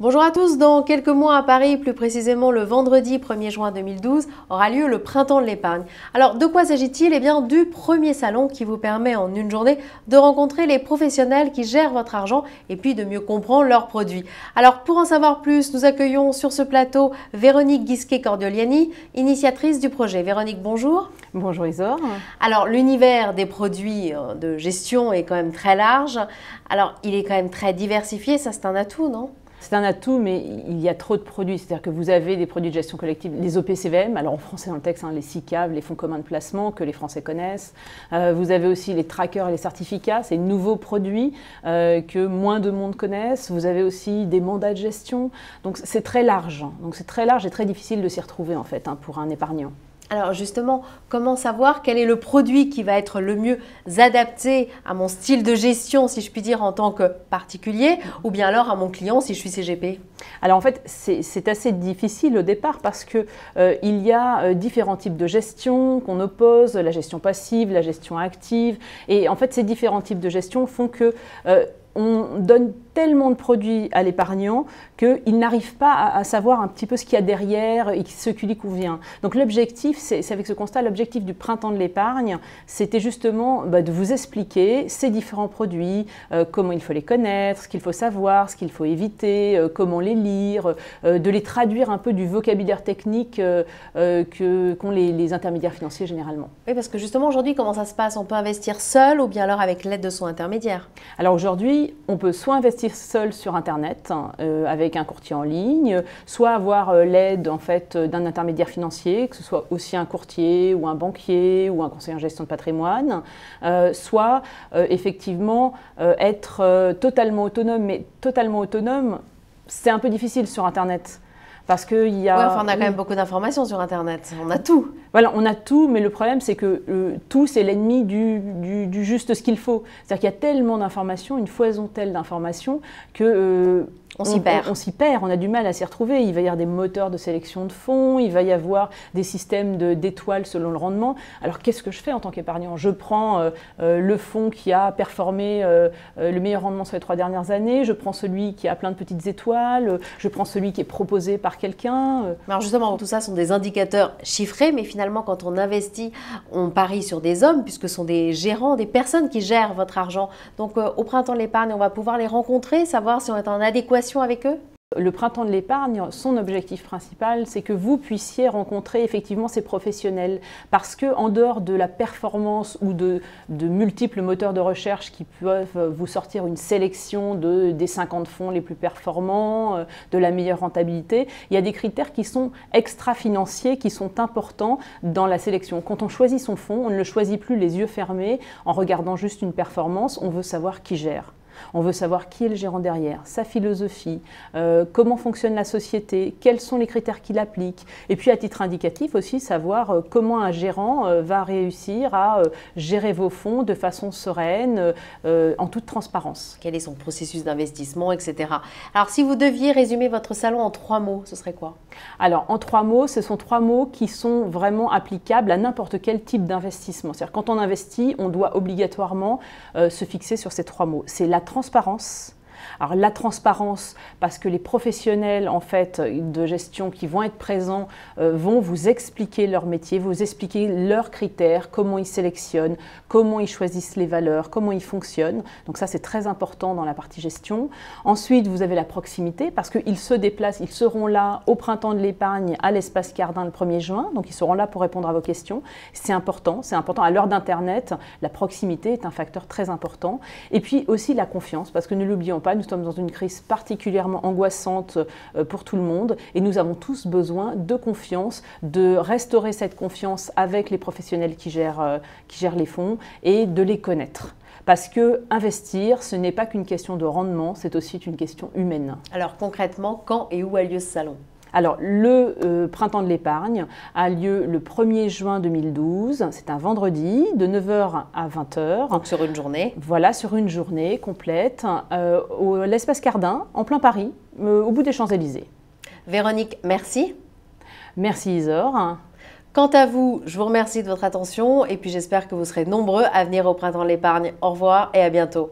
Bonjour à tous, dans quelques mois à Paris, plus précisément le vendredi 1er juin 2012, aura lieu le Printemps de l'épargne. Alors de quoi s'agit-il? Eh bien du premier salon qui vous permet en une journée de rencontrer les professionnels qui gèrent votre argent et puis de mieux comprendre leurs produits. Alors pour en savoir plus, nous accueillons sur ce plateau Véronique Guisquet-Cordioliani, initiatrice du projet. Véronique, bonjour. Bonjour Isor. Alors l'univers des produits de gestion est quand même très large. Alors il est quand même très diversifié, ça c'est un atout, non? C'est un atout, mais il y a trop de produits. C'est-à-dire que vous avez des produits de gestion collective, les OPCVM, alors en français dans le texte, les SICAV, les fonds communs de placement que les Français connaissent. Vous avez aussi les trackers et les certificats, c'est nouveaux produits que moins de monde connaissent. Vous avez aussi des mandats de gestion. Donc c'est très large. Donc c'est très large et très difficile de s'y retrouver en fait pour un épargnant. Alors justement, comment savoir quel est le produit qui va être le mieux adapté à mon style de gestion, si je puis dire, en tant que particulier, ou bien alors à mon client si je suis CGP? Alors en fait, c'est assez difficile au départ parce que il y a différents types de gestion qu'on oppose, la gestion passive, la gestion active. Et en fait, ces différents types de gestion font que on donne tellement de produits à l'épargnant qu'il n'arrive pas à savoir un petit peu ce qu'il y a derrière et ce qui lui convient. Donc l'objectif, c'est avec ce constat, l'objectif du Printemps de l'épargne, c'était justement de vous expliquer ces différents produits, comment il faut les connaître, ce qu'il faut savoir, ce qu'il faut éviter, comment les lire, de les traduire un peu du vocabulaire technique qu'ont les intermédiaires financiers généralement. Oui, parce que justement aujourd'hui, comment ça se passe? On peut investir seul ou bien alors avec l'aide de son intermédiaire? Alors aujourd'hui, on peut soit investir seul sur Internet avec un courtier en ligne, soit avoir l'aide en fait d'un intermédiaire financier, que ce soit aussi un courtier ou un banquier ou un conseiller en gestion de patrimoine, soit effectivement être totalement autonome. Mais totalement autonome, c'est un peu difficile sur Internet. Parce qu'il y a... Oui, enfin, on a quand même beaucoup d'informations sur Internet, on a tout. Voilà, on a tout, mais le problème c'est que tout c'est l'ennemi du juste ce qu'il faut. C'est-à-dire qu'il y a tellement d'informations, une foison telle d'informations que... on s'y perd. On s'y perd, on a du mal à s'y retrouver. Il va y avoir des moteurs de sélection de fonds, il va y avoir des systèmes d'étoiles selon le rendement. Alors qu'est-ce que je fais en tant qu'épargnant? Je prends le fonds qui a performé le meilleur rendement sur les 3 dernières années, je prends celui qui a plein de petites étoiles, je prends celui qui est proposé par quelqu'un. Alors justement, tout ça sont des indicateurs chiffrés, mais finalement quand on investit, on parie sur des hommes puisque ce sont des gérants, des personnes qui gèrent votre argent. Donc au Printemps de l'épargne, on va pouvoir les rencontrer, savoir si on est en adéquation avec eux? Le Printemps de l'épargne, son objectif principal, c'est que vous puissiez rencontrer effectivement ces professionnels. Parce qu'en dehors de la performance ou de multiples moteurs de recherche qui peuvent vous sortir une sélection des 50 fonds les plus performants, de la meilleure rentabilité, il y a des critères qui sont extra-financiers, qui sont importants dans la sélection. Quand on choisit son fonds, on ne le choisit plus les yeux fermés en regardant juste une performance, on veut savoir qui gère. On veut savoir qui est le gérant derrière, sa philosophie, comment fonctionne la société, quels sont les critères qu'il applique. Et puis à titre indicatif aussi, savoir comment un gérant va réussir à gérer vos fonds de façon sereine, en toute transparence. Quel est son processus d'investissement, etc. Alors si vous deviez résumer votre salon en 3 mots, ce serait quoi? Alors en 3 mots, ce sont 3 mots qui sont vraiment applicables à n'importe quel type d'investissement. C'est-à-dire quand on investit, on doit obligatoirement se fixer sur ces 3 mots. C'est la transparence. Alors la transparence, parce que les professionnels en fait de gestion qui vont être présents vont vous expliquer leur métier, vous expliquer leurs critères, comment ils sélectionnent, comment ils choisissent les valeurs, comment ils fonctionnent. Donc ça c'est très important dans la partie gestion. Ensuite vous avez la proximité parce qu'ils se déplacent, ils seront là au Printemps de l'épargne à l'espace Cardin le 1er juin, donc ils seront là pour répondre à vos questions. C'est important à l'heure d'Internet, la proximité est un facteur très important. Et puis aussi la confiance, parce que ne l'oublions pas, nous sommes dans une crise particulièrement angoissante pour tout le monde et nous avons tous besoin de confiance, de restaurer cette confiance avec les professionnels qui gèrent les fonds et de les connaître. Parce que investir, ce n'est pas qu'une question de rendement, c'est aussi une question humaine. Alors concrètement, quand et où a lieu ce salon? Alors, le Printemps de l'épargne a lieu le 1er juin 2012. C'est un vendredi de 9h à 20h. Donc sur une journée. Voilà, sur une journée complète, l'espace Cardin, en plein Paris, au bout des Champs-Élysées. Véronique, merci. Merci Isor. Quant à vous, je vous remercie de votre attention et puis j'espère que vous serez nombreux à venir au Printemps de l'épargne. Au revoir et à bientôt.